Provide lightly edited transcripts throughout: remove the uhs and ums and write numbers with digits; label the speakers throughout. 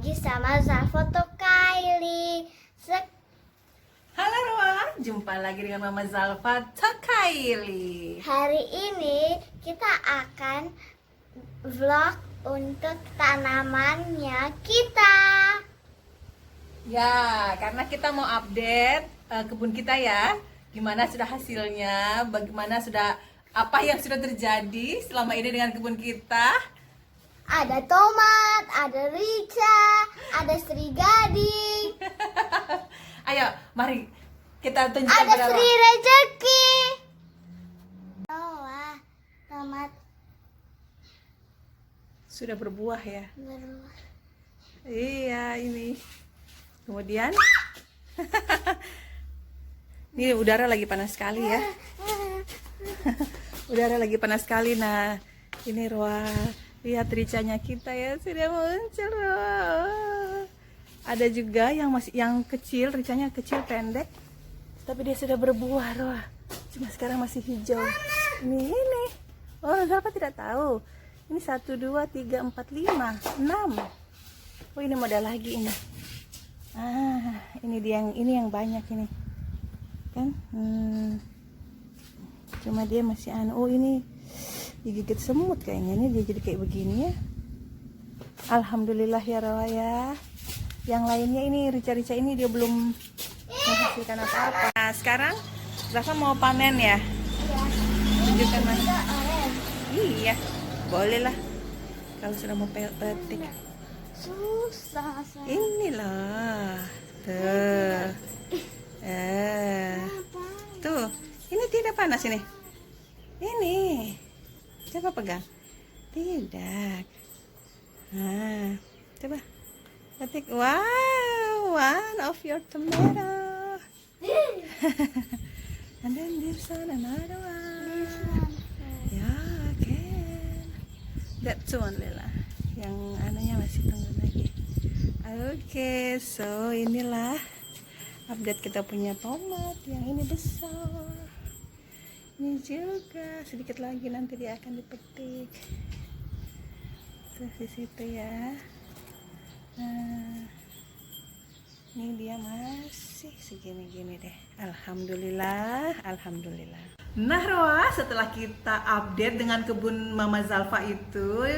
Speaker 1: lagi sama Zalfa Tokaili.
Speaker 2: Halo Roa, jumpa lagi dengan Mama Zalfa Tokaili.
Speaker 1: Hari ini kita akan vlog untuk tanamannya kita.
Speaker 2: Ya, karena kita mau update kebun kita ya. Gimana sudah hasilnya, bagaimana sudah apa yang sudah terjadi selama ini dengan kebun kita.
Speaker 1: Ada tomat, ada rica, ada Sri Gading,
Speaker 2: Ayo, mari kita tunjukkan
Speaker 1: ada
Speaker 2: pada
Speaker 1: Sri
Speaker 2: Roa.
Speaker 1: Rezeki. Wah, tomat
Speaker 2: Sudah berbuah ya.
Speaker 1: berbuah.
Speaker 2: Iya, ini. Kemudian ini udara lagi panas sekali ya. Udara lagi panas sekali. Nah, ini Roa, lihat ricanya kita ya sudah muncul Roa. Ada juga yang kecil, ricanya kecil pendek, tapi dia sudah berbuah Roa. Cuma sekarang masih hijau. Ini. Oh, Zalfa tidak tahu. Ini 1, 2, 3, 4, 5, 6. Oh, ini model lagi ini. Ini yang banyak ini. Kan? Cuma dia masih oh ini digigit semut kayaknya, ini dia jadi kayak begini ya. Alhamdulillah ya Roa ya. Yang lainnya ini rica-rica ini dia belum menghasilkan apa-apa. Nah, sekarang Zalfa mau panen ya. Tunjukkan Mas. Iya, boleh lah. Kalau sudah mau petik.
Speaker 1: Susah.
Speaker 2: Inilah. Tuh. Tuh. Ini tidak panas ini. Ini. Coba pegang. Tidak. Nah, coba. Petik. Wow, one of your tomato. And then this one, another one. Ya, can. That's only lah. Yang anunya masih tunggu lagi. Oke, so inilah update kita punya tomat. Yang ini besar. Ini juga sedikit lagi nanti dia akan dipetik. Tuh di situ ya. Nah, ini dia masih segini-gini deh. Alhamdulillah. Nah Roa, setelah kita update dengan kebun Mama Zalfa itu,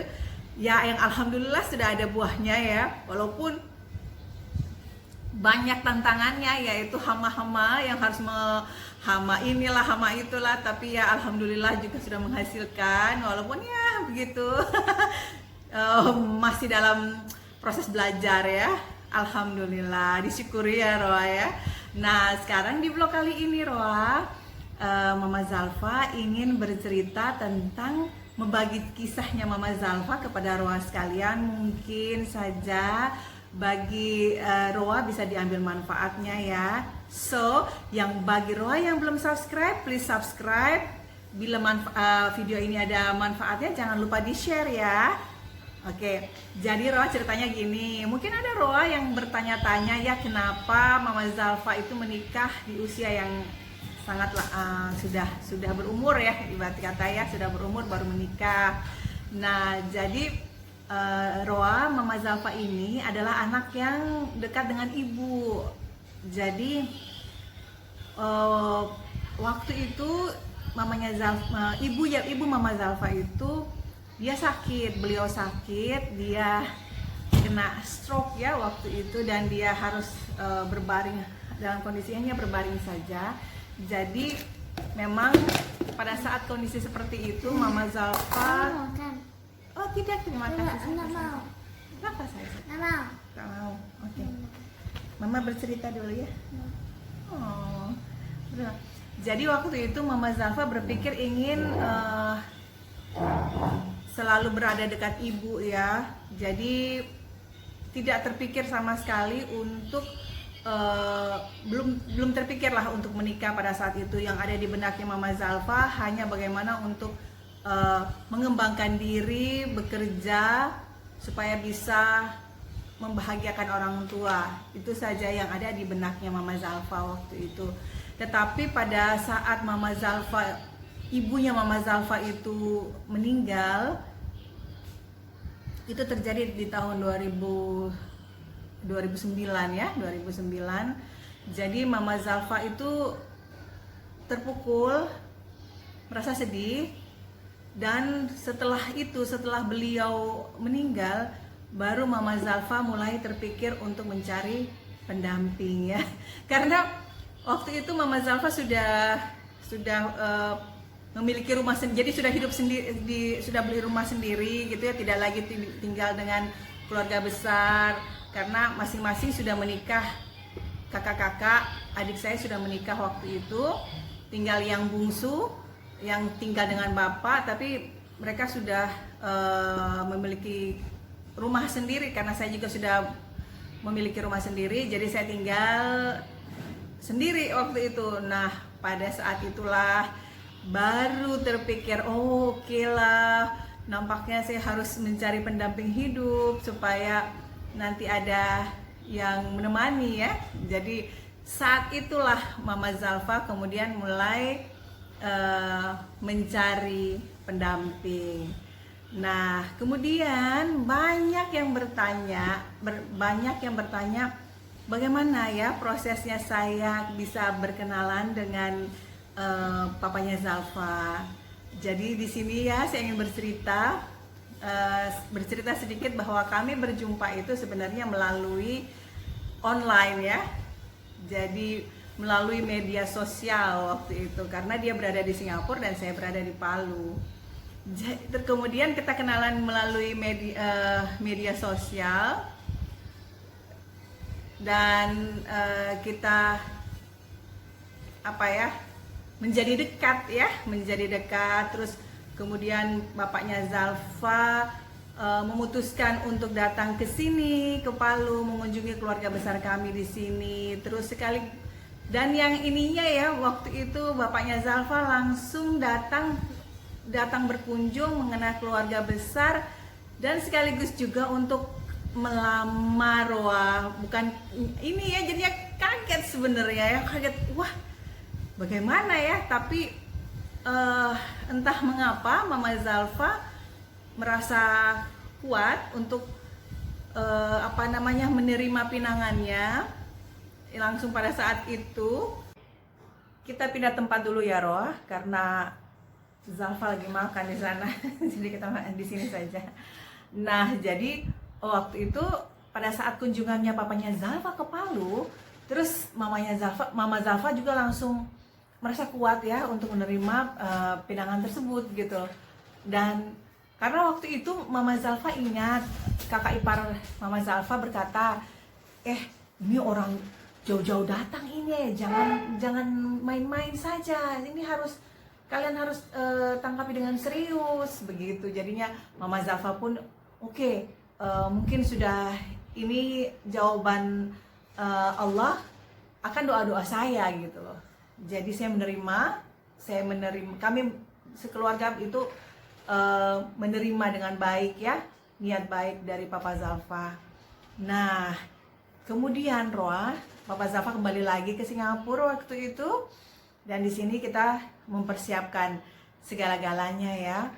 Speaker 2: ya yang alhamdulillah sudah ada buahnya ya. Walaupun banyak tantangannya, yaitu hama-hama yang harus hama inilah, hama itulah. Tapi ya alhamdulillah juga sudah menghasilkan. Walaupun ya begitu masih dalam proses belajar ya. Alhamdulillah, disyukuri ya Roa ya. Nah sekarang di vlog kali ini Roa, Mama Zalfa ingin bercerita tentang membagi kisahnya Mama Zalfa kepada Roa sekalian. Mungkin saja bagi Roa bisa diambil manfaatnya ya. So yang bagi Roa yang belum subscribe, please subscribe. Bila video ini ada manfaatnya jangan lupa di share ya. Oke, jadi Roa ceritanya gini. Mungkin ada Roa yang bertanya-tanya ya, kenapa Mama Zalfa itu menikah di usia yang sangatlah sudah berumur ya, ibarat kata ya, sudah berumur baru menikah. Nah, jadi Roa, Mama Zalfa ini adalah anak yang dekat dengan ibu. Jadi waktu itu mamanya Zalfa, ibu Mama Zalfa itu beliau sakit, dia kena stroke ya waktu itu, dan dia harus berbaring, dalam kondisinya berbaring saja. Jadi memang pada saat kondisi seperti itu Mama Zalfa oh tidak, terima kasih.
Speaker 1: Enggak mau.
Speaker 2: Kenapa saya?
Speaker 1: Enggak
Speaker 2: mau. Oke. Mama bercerita dulu ya. Oh. Udah. Jadi waktu itu Mama Zalfa berpikir ingin selalu berada dekat ibu ya. Jadi tidak terpikir sama sekali untuk belum terpikirlah untuk menikah pada saat itu. Yang ada di benaknya Mama Zalfa hanya bagaimana untuk mengembangkan diri, bekerja supaya bisa membahagiakan orang tua. Itu saja yang ada di benaknya Mama Zalfa waktu itu. Tetapi pada saat ibunya Mama Zalfa itu meninggal, itu terjadi di tahun 2000 2009 ya, 2009. Jadi Mama Zalfa itu terpukul, merasa sedih, dan setelah itu, setelah beliau meninggal, baru Mama Zalfa mulai terpikir untuk mencari pendamping ya. Karena waktu itu Mama Zalfa sudah memiliki rumah sendiri, jadi sudah hidup sendiri, sudah beli rumah sendiri gitu ya, tidak lagi tinggal dengan keluarga besar karena masing-masing sudah menikah. Kakak-kakak, adik saya sudah menikah waktu itu, tinggal yang bungsu yang tinggal dengan bapak, tapi mereka sudah memiliki rumah sendiri karena saya juga sudah memiliki rumah sendiri, jadi saya tinggal sendiri waktu itu. Nah, pada saat itulah baru terpikir, oh oke lah, nampaknya saya harus mencari pendamping hidup supaya nanti ada yang menemani ya. Jadi saat itulah Mama Zalfa kemudian mulai mencari pendamping. Nah, kemudian banyak yang bertanya bagaimana ya prosesnya saya bisa berkenalan dengan papanya Zalfa. Jadi di sini ya saya ingin bercerita sedikit bahwa kami berjumpa itu sebenarnya melalui online ya. Jadi melalui media sosial waktu itu karena dia berada di Singapura dan saya berada di Palu. Kemudian kita kenalan melalui media sosial dan kita menjadi dekat. Terus kemudian bapaknya Zalfa memutuskan untuk datang ke sini, ke Palu, mengunjungi keluarga besar kami di sini. Terus dan yang ininya ya, waktu itu bapaknya Zalfa langsung datang berkunjung mengenal keluarga besar dan sekaligus juga untuk melamar. Wah, bukan ini ya, jadinya kaget sebenarnya ya, wah bagaimana ya, tapi entah mengapa Mama Zalfa merasa kuat untuk menerima pinangannya. Langsung pada saat itu kita pindah tempat dulu ya Roh, karena Zalfa lagi makan di sana. Jadi kita makan di sini saja. Nah, jadi waktu itu pada saat kunjungannya papanya Zalfa ke Palu, terus Mama Zalfa juga langsung merasa kuat ya untuk menerima pinangan tersebut gitu. Dan karena waktu itu Mama Zalfa ingat kakak ipar Mama Zalfa berkata, ini orang jauh-jauh datang ini, jangan main-main saja. Ini kalian harus tangkapi dengan serius begitu. Jadinya Mama Zalfa pun mungkin sudah ini jawaban Allah akan doa-doa saya gitu loh. Jadi saya menerima, kami sekeluarga itu menerima dengan baik ya, niat baik dari Papa Zalfa. Nah, kemudian Roa, Papa Zalfa kembali lagi ke Singapura waktu itu, dan di sini kita mempersiapkan segala-galanya ya.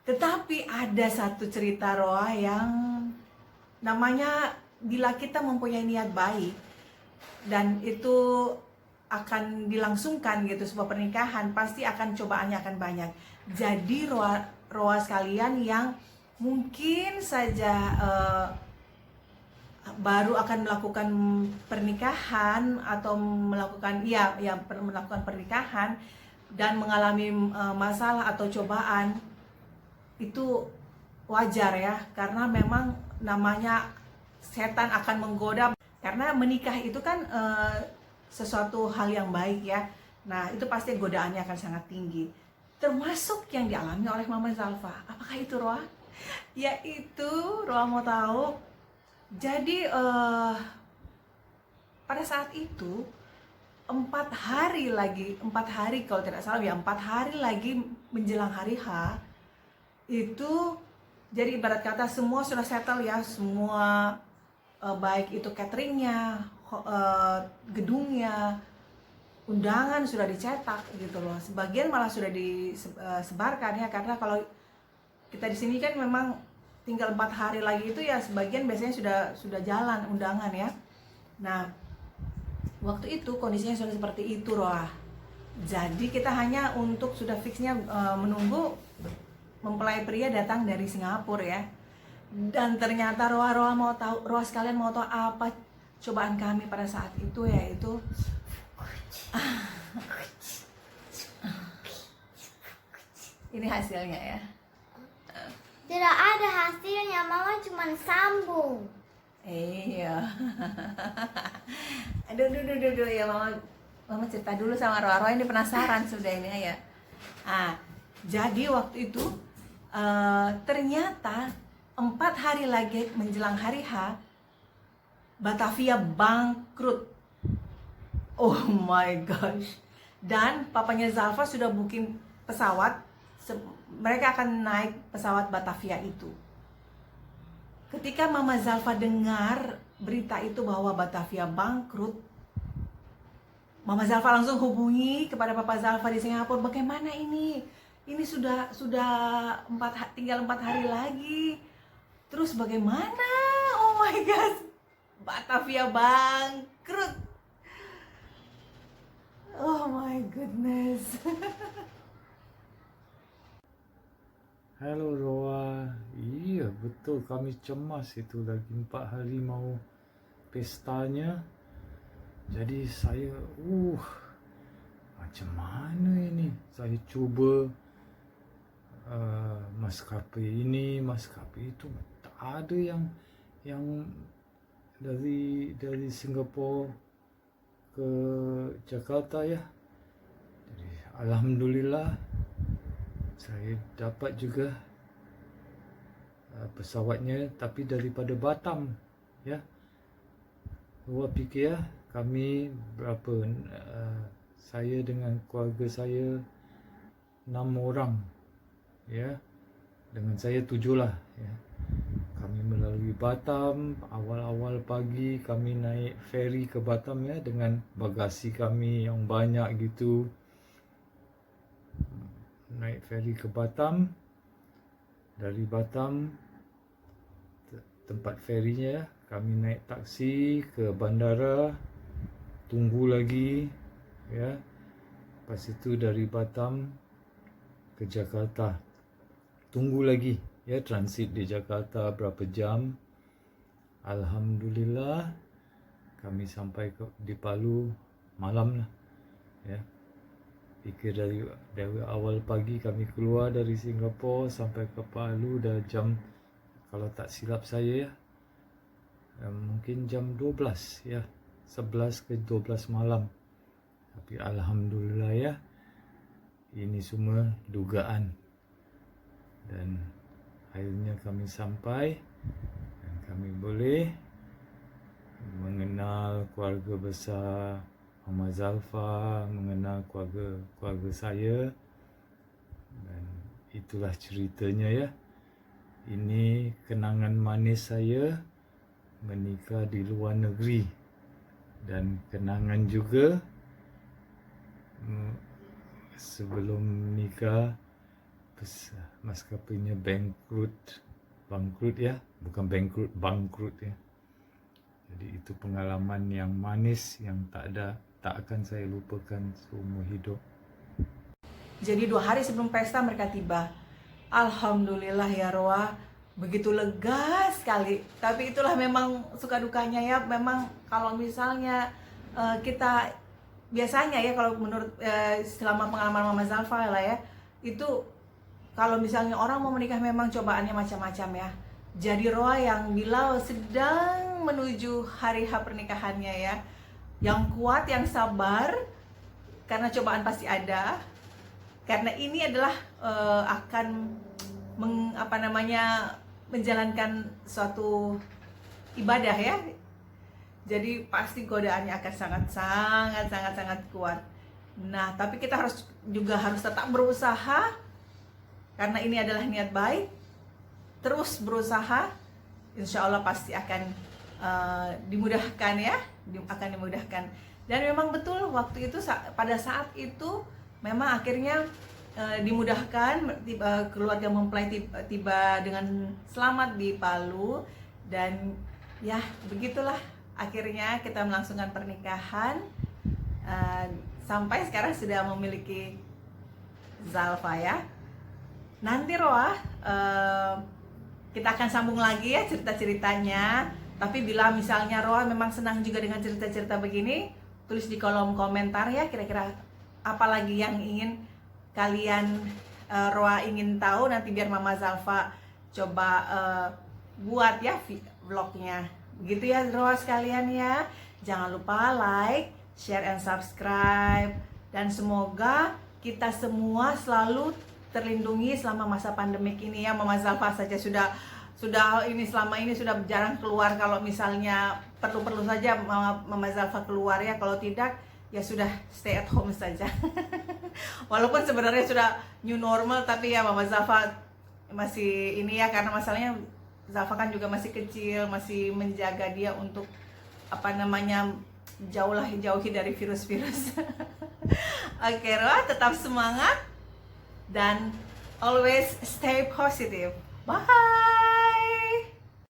Speaker 2: Tetapi ada satu cerita Roa yang namanya bila kita mempunyai niat baik dan itu akan dilangsungkan gitu, sebuah pernikahan pasti akan cobaannya akan banyak. Jadi Roa sekalian yang mungkin saja baru akan melakukan pernikahan atau melakukan pernikahan dan mengalami masalah atau cobaan, itu wajar ya, karena memang namanya setan akan menggoda, karena menikah itu kan sesuatu hal yang baik ya. Nah, itu pasti godaannya akan sangat tinggi, termasuk yang dialami oleh Mama Zalfa. Apakah itu Roa? Yaitu Roa mau tahu. Jadi pada saat itu 4 hari kalau tidak salah ya, 4 hari lagi menjelang hari H itu, jadi ibarat kata semua sudah settle ya, semua baik itu cateringnya, gedungnya, undangan sudah dicetak gitu loh. Sebagian malah sudah disebarkan ya, karena kalau kita di sini kan memang tinggal 4 hari lagi itu ya sebagian biasanya sudah jalan undangan ya. Nah, waktu itu kondisinya sudah seperti itu Roa. Jadi kita hanya untuk sudah fixnya menunggu mempelai pria datang dari Singapura ya. Dan ternyata Roa mau tahu, Roa sekalian mau tahu apa cobaan kami pada saat itu, yaitu ini hasilnya ya.
Speaker 1: Tidak ada hasilnya, mama cuma sambung.
Speaker 2: Iya. Aduh, ya mama cerita dulu sama Roa ini penasaran sudah ini ya. Jadi waktu itu ternyata 4 hari lagi menjelang hari H, Batavia bangkrut. Oh my gosh. Dan papanya Zalfa sudah booking pesawat. Mereka akan naik pesawat Batavia itu. Ketika Mama Zalfa dengar berita itu bahwa Batavia bangkrut, Mama Zalfa langsung hubungi kepada Papa Zalfa di Singapura. Bagaimana ini? Ini sudah tinggal 4 hari lagi. Terus bagaimana? Oh my gosh, Batavia bangkrut. Oh my goodness.
Speaker 3: Halo Roa, iya betul kami cemas itu lagi 4 hari mau pestanya. Jadi saya, macam mana ini? Saya cuba maskapai ini, maskapai itu tak ada yang dari Singapura ke Jakarta ya. Jadi alhamdulillah saya dapat juga pesawatnya, tapi daripada Batam ya. Awak fikir kami berapa, saya dengan keluarga saya 6 orang ya, dengan saya 7 lah ya. Kami melalui Batam, awal-awal pagi kami naik feri ke Batam ya, dengan bagasi kami yang banyak gitu. Naik feri ke Batam, dari Batam tempat ferinya kami naik taksi ke bandara, tunggu lagi ya. Lepas itu dari Batam ke Jakarta, tunggu lagi ya, transit di Jakarta berapa jam. Alhamdulillah kami sampai di Palu malam lah ya. Fikir dari awal pagi kami keluar dari Singapura sampai ke Palu dah jam, kalau tak silap saya ya, mungkin jam 12 ya, 11 ke 12 malam. Tapi alhamdulillah ya, ini semua dugaan, dan akhirnya kami sampai dan kami boleh mengenal keluarga besar Mama Zalfa, mengenal keluarga saya, dan itulah ceritanya ya. Ini kenangan manis saya menikah di luar negeri, dan kenangan juga sebelum nikah maskapainya bangkrut ya, bukan bangkrut ya. Jadi itu pengalaman yang manis yang tak akan saya lupakan seumur hidup.
Speaker 2: Jadi 2 hari sebelum pesta mereka tiba. Alhamdulillah ya Roa, begitu lega sekali. Tapi itulah memang suka dukanya ya. Memang kalau misalnya kita biasanya ya, kalau menurut selama pengalaman Mama Zalfa lah ya, itu kalau misalnya orang mau menikah memang cobaannya macam-macam ya. Jadi Roa yang bila sedang menuju hari H pernikahannya ya, yang kuat, yang sabar, karena cobaan pasti ada. Karena ini adalah akan menjalankan suatu ibadah ya. Jadi pasti godaannya akan sangat kuat. Nah, tapi kita harus tetap berusaha, karena ini adalah niat baik. Terus berusaha, insya Allah pasti akan dimudahkan ya, akan dimudahkan. Dan memang betul waktu itu, pada saat itu memang akhirnya dimudahkan, keluarga mempelai tiba dengan selamat di Palu, dan ya begitulah akhirnya kita melangsungkan pernikahan. Sampai sekarang sudah memiliki Zalfa ya. Nanti Roa, kita akan sambung lagi ya cerita-ceritanya. Tapi bila misalnya Roa memang senang juga dengan cerita-cerita begini, tulis di kolom komentar ya, kira-kira apa lagi yang ingin kalian, Roa ingin tahu, nanti biar Mama Zalfa coba buat ya vlognya. Begitu ya Roa sekalian ya. Jangan lupa like, share, and subscribe. Dan semoga kita semua selalu terlindungi selama masa pandemik ini ya. Mama Zalfa saja sudah ini selama ini sudah jarang keluar. Kalau misalnya perlu saja Mama Zalfa keluar ya. Kalau tidak ya sudah stay at home saja. Walaupun sebenarnya sudah new normal, tapi ya Mama Zalfa masih ini ya, karena masalahnya Zalfa kan juga masih kecil, masih menjaga dia untuk jauhi dari virus-virus. Oke, Roa, tetap semangat dan always stay positive. Bye.